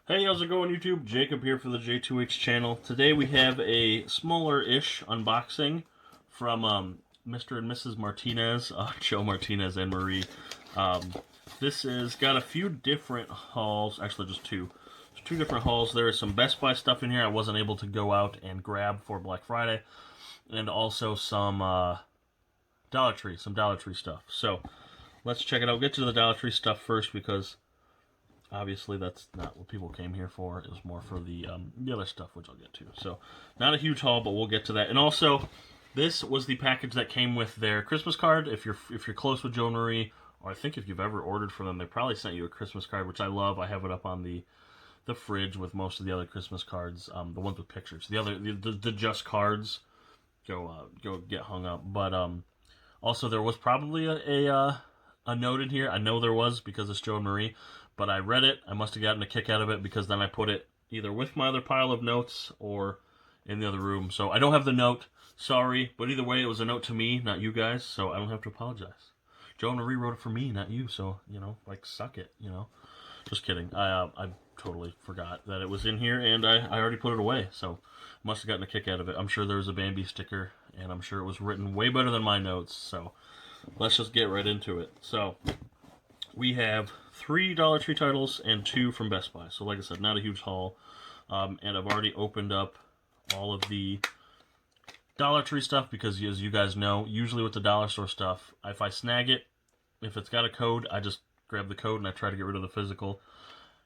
Hey, how's it going, YouTube? Jacob here for the JTwoH channel. Today we have a smaller-ish unboxing from Mr. and Mrs. Martinez, Joe Martinez and Marie. This has got a few different hauls, actually just two. There's two different hauls. There is some Best Buy stuff in here I wasn't able to go out and grab for Black Friday, and also some Dollar Tree stuff. So let's check it out. Get to the Dollar Tree stuff first because obviously that's not what people came here for. It was more for the other stuff, which I'll get to. So not a huge haul, but we'll get to that. And also, this was the package that came with their Christmas card. If you're close with Joe and Marie, or I think if you've ever ordered from them, they probably sent you a Christmas card, which I love. I have it up on the fridge with most of the other Christmas cards, the ones with pictures. The just cards go get hung up. But also there was probably a note in here. I know there was because it's Joe and Marie, but I read it. I must have gotten a kick out of it because then I put it either with my other pile of notes or in the other room. So I don't have the note. Sorry, but either way, it was a note to me, not you guys, so I don't have to apologize. Joe and Marie wrote it for me, not you, so, suck it, Just kidding. I totally forgot that it was in here, and I already put it away, so must have gotten a kick out of it. I'm sure there was a Bambi sticker, and I'm sure it was written way better than my notes, so let's just get right into it. So we have 3 Dollar Tree titles and 2 from Best Buy. So like I said, not a huge haul. And I've already opened up all of the Dollar Tree stuff because, as you guys know, usually with the dollar store stuff, if I snag it, if it's got a code, I just grab the code and I try to get rid of the physical.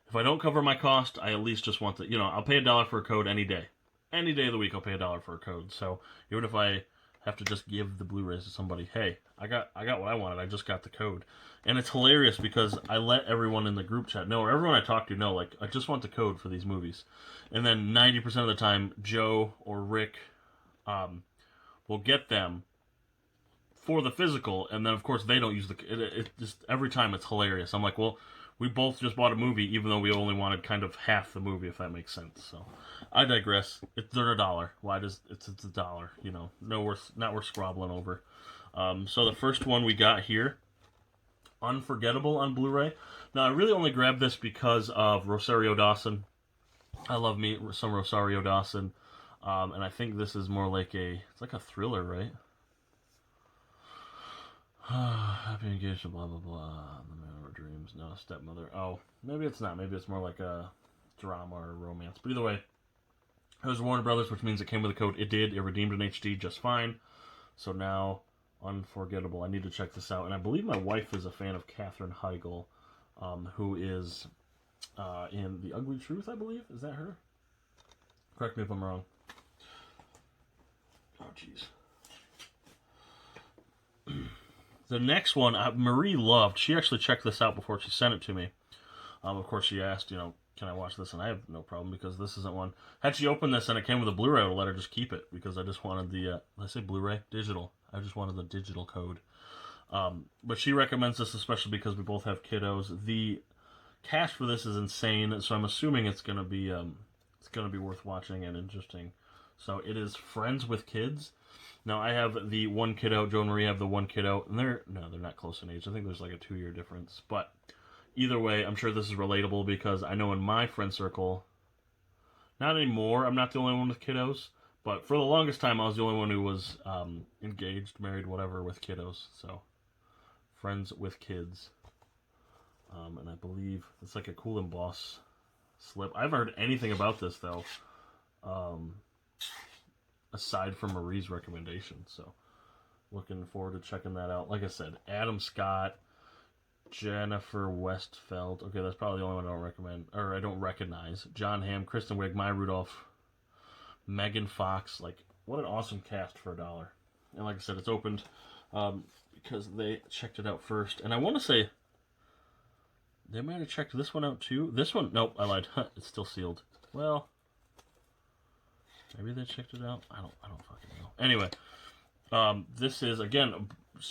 If I don't cover my cost, I at least just want the, I'll pay $1 for a code any day. Any day of the week, I'll pay $1 for a code. So even if I have to just give the Blu-rays to somebody, hey, I got what I wanted. I just got the code. And it's hilarious because I let everyone in the group chat know, or everyone I talk to know, like, I just want the code for these movies. And then 90% of the time, Joe or Rick will get them for the physical, and then, of course, they don't use it just, every time it's hilarious. I'm like, well, we both just bought a movie, even though we only wanted kind of half the movie, if that makes sense. So, I digress. They're $1. Why does it's $1? Not worth squabbling over. So the first one we got here, Unforgettable on Blu-ray. Now I really only grabbed this because of Rosario Dawson. I love me some Rosario Dawson, and I think this is more like it's like a thriller, right? Happy engagement, blah blah blah. The man of our dreams. No, stepmother. Oh, maybe it's not. Maybe it's more like a drama or romance. But either way, it was Warner Brothers, which means it came with a code. It did. It redeemed in HD just fine. So now, Unforgettable. I need to check this out. And I believe my wife is a fan of Katherine Heigl, who is in The Ugly Truth, I believe. Is that her? Correct me if I'm wrong. Oh, jeez. The next one, Marie loved. She actually checked this out before she sent it to me. Of course, she asked, can I watch this? And I have no problem because this isn't one. Had she opened this and it came with a Blu-ray, I would let her just keep it because I just wanted the, did I say Blu-ray? Digital. I just wanted the digital code. But she recommends this especially because we both have kiddos. The cast for this is insane, so I'm assuming it's gonna be worth watching and interesting. So it is Friends with Kids. Now I have the one kiddo. Joe and Marie have the one kiddo, and they're not close in age. I think there's like a 2-year difference, but either way, I'm sure this is relatable because I know in my friend circle, not anymore, I'm not the only one with kiddos, but for the longest time, I was the only one who was engaged, married, whatever, with kiddos. So, Friends with Kids. And I believe it's like a cool emboss slip. I haven't heard anything about this, though, aside from Marie's recommendation. So, looking forward to checking that out. Like I said, Adam Scott, Jennifer Westfeldt. Okay, that's probably the only one I don't recommend, or I don't recognize. John Hamm, Kristen Wiig, Maya Rudolph, Megan Fox. Like, what an awesome cast for $1. And like I said, it's opened because they checked it out first. And I want to say they might have checked this one out too. This one, nope, I lied. It's still sealed. Well, maybe they checked it out. I don't fucking know. Anyway, this is again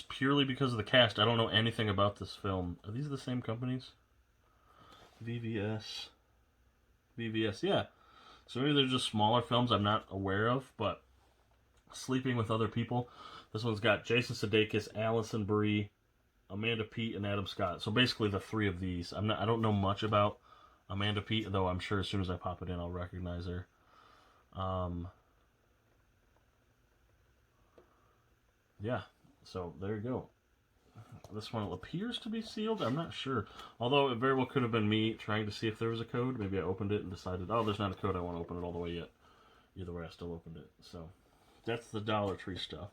purely because of the cast. I don't know anything about this film. Are these the same companies? VVS, yeah. So maybe they're just smaller films I'm not aware of, but Sleeping with Other People. This one's got Jason Sudeikis, Alison Brie, Amanda Peet, and Adam Scott. So basically the 3 of these. I don't know much about Amanda Pete, though I'm sure as soon as I pop it in, I'll recognize her. Yeah, so there you go. This one appears to be sealed. I'm not sure. Although it very well could have been me trying to see if there was a code. Maybe I opened it and decided, oh, there's not a code. I want to open it all the way yet. Either way, I still opened it. So that's the Dollar Tree stuff.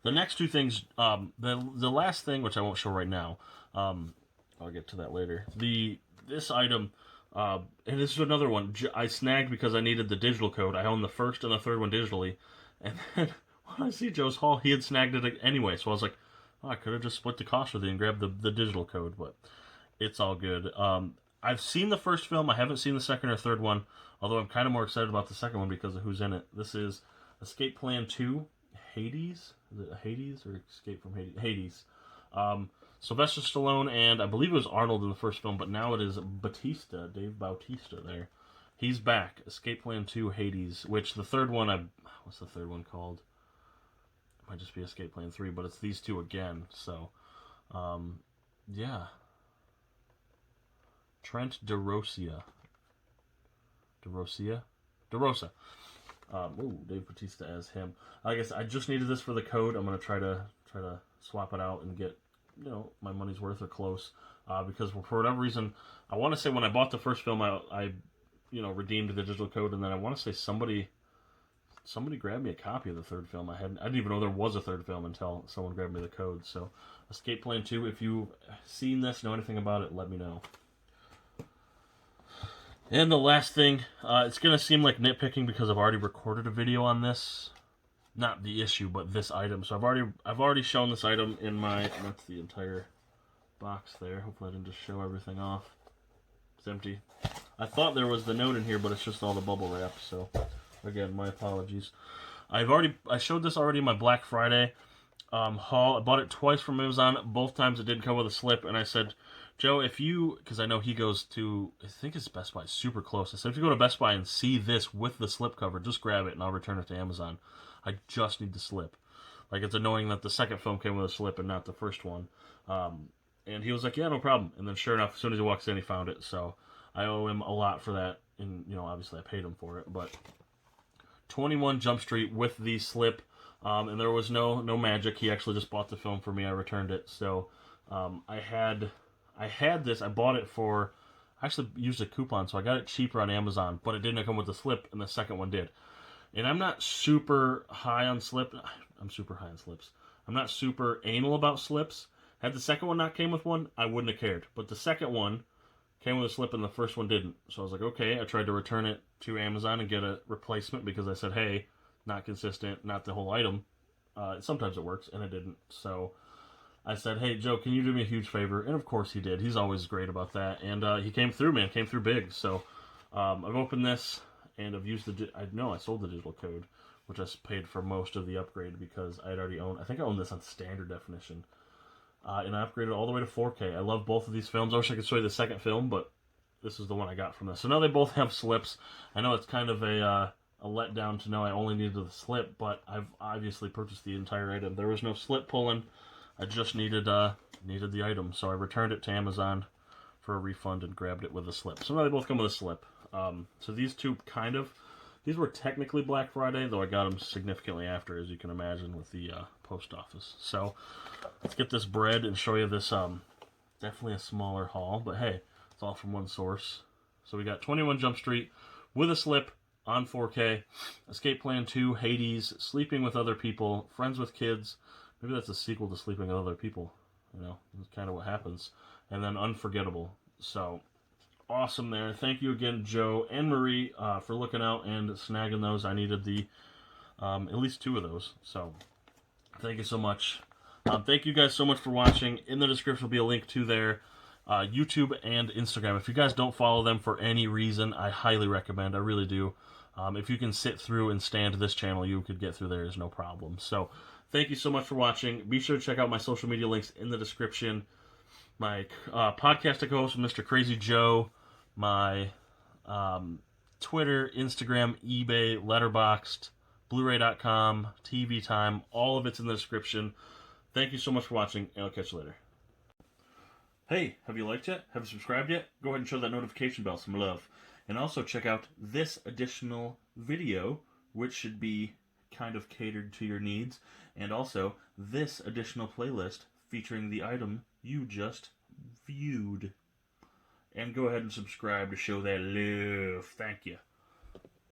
The next two things, the last thing, which I won't show right now, I'll get to that later. This item, and this is another one I snagged because I needed the digital code. I own the first and the third one digitally, and then when I see Joe's haul, he had snagged it anyway. So I was like, oh, I could have just split the cost with you and grabbed the digital code, but it's all good. I've seen the first film. I haven't seen the second or third one, although I'm kind of more excited about the second one because of who's in it. This is Escape Plan 2, Hades. Is it Hades or Escape from Hades? Hades. Sylvester Stallone and I believe it was Arnold in the first film, but now it is Bautista, Dave Bautista there. He's back. Escape Plan 2, Hades, which the third one, what's the third one called? It might just be Escape Plan 3, but it's these two again, so, yeah. Trent DeRosa. DeRosa. Ooh, Dave Bautista as him. I guess I just needed this for the code. I'm gonna try to swap it out and get, my money's worth or close. Because for whatever reason, I want to say when I bought the first film, I redeemed the digital code, and then I want to say somebody grabbed me a copy of the third film. I didn't even know there was a third film until someone grabbed me the code. So, Escape Plan 2. If you've seen this, know anything about it, let me know. And the last thing, it's going to seem like nitpicking because I've already recorded a video on this. Not the issue, but this item. So I've already shown this item in my, that's the entire box there. Hopefully I didn't just show everything off. It's empty. I thought there was the note in here, but it's just all the bubble wrap. So again, my apologies. I showed this already in my Black Friday haul. I bought it twice from Amazon. Both times it didn't come with a slip, and I said, Joe, because I know he goes to, I think it's Best Buy, super close. I said, if you go to Best Buy and see this with the slip cover, just grab it and I'll return it to Amazon. I just need the slip. Like, it's annoying that the second film came with a slip and not the first one. And he was like, yeah, no problem. And then sure enough, as soon as he walks in, he found it. So I owe him a lot for that. And, obviously I paid him for it. But 21 Jump Street with the slip. And there was no magic. He actually just bought the film for me. I returned it. So I had this. I bought it for, I actually used a coupon, so I got it cheaper on Amazon, but it didn't come with the slip, and the second one did. And I'm not super high on slip. I'm super high on slips. I'm not super anal about slips. Had the second one not came with one, I wouldn't have cared. But the second one came with a slip, and the first one didn't. So I was like, okay. I tried to return it to Amazon and get a replacement because I said, hey, not consistent, not the whole item. Sometimes it works, and it didn't. So I said, hey, Joe, can you do me a huge favor? And of course he did. He's always great about that. And he came through, man. Came through big. So I've opened this, and I've used I sold the digital code, which I paid for most of the upgrade because I had already I think I owned this on standard definition. And I upgraded all the way to 4K. I love both of these films. I wish I could show you the second film, but this is the one I got from this. So now they both have slips. I know it's kind of a letdown to know I only needed the slip, but I've obviously purchased the entire item. There was no slip pulling. I just needed the item, so I returned it to Amazon for a refund and grabbed it with a slip. So now they both come with a slip. So these two these were technically Black Friday, though I got them significantly after, as you can imagine, with the post office. So let's get this bread and show you this, definitely a smaller haul, but hey, it's all from one source. So we got 21 Jump Street with a slip on 4K, Escape Plan 2, Hades, Sleeping with Other People, Friends with Kids. Maybe that's a sequel to Sleeping with Other People. That's kind of what happens. And then Unforgettable. So, awesome there. Thank you again, Joe and Marie, for looking out and snagging those. I needed at least two of those. So, thank you so much. Thank you guys so much for watching. In the description will be a link to their YouTube and Instagram. If you guys don't follow them for any reason, I highly recommend. I really do. If you can sit through and stand this channel, you could get through there. There's no problem. So, thank you so much for watching. Be sure to check out my social media links in the description. My podcast co-host, Mr. Crazy Joe. My Twitter, Instagram, eBay, Letterboxd, Blu-ray.com, TV Time. All of it's in the description. Thank you so much for watching, and I'll catch you later. Hey, have you liked yet? Have you subscribed yet? Go ahead and show that notification bell some love. And also check out this additional video, which should be kind of catered to your needs, and also this additional playlist featuring the item you just viewed. And go ahead and subscribe to show that love. Thank you.